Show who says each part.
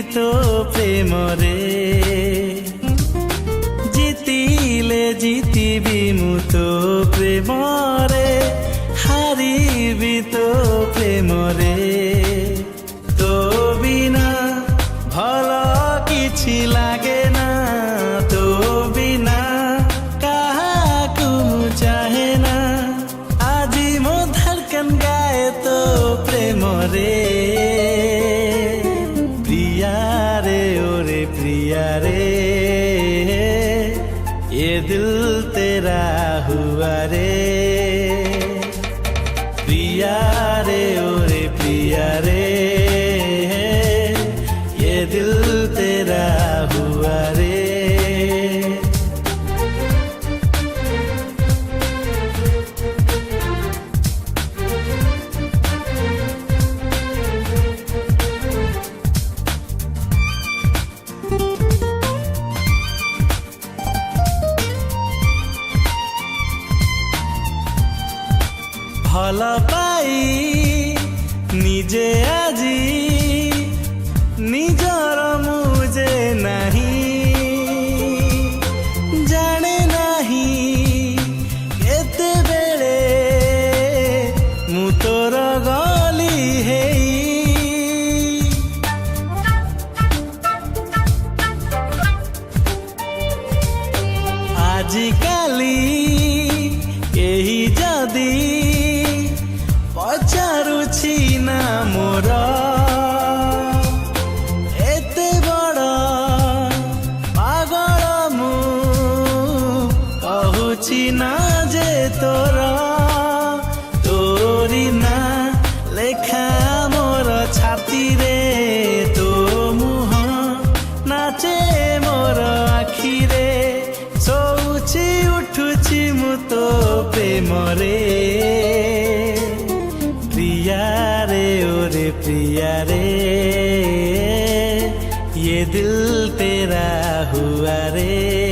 Speaker 1: तो प्रेम रे जीतिले जीतिबी मु तो प्रेम रे हारिबी तो प्रेम रे तो बिना भल किछि लागे ना तो बिना काहाकु चाहे ना आजी मो धड़कन गाए तो प्रेम रे प्रिया रे ओरे प्रिया रे ये दिल तेरा हुआ रे प्रिया रे ओरे प्रिया रे ये दिल तेरा हुआ रे भल पाई निजे आजी निजर मुझे नहीं जाने नहीं केते बेले मु तोर गली है आजिकाली केही जदी पचारुछि ना मोर एते बड़ पागल मु कहूछि ना जे तोर तोरी ना लेखा मोर छाती रे तो मुह नाचे मोर आखि रे सोउछि उठुछि मु तो प्रेम रे प्रिया रे ओरे प्रिया रे ये दिल तेरा हुआ रे।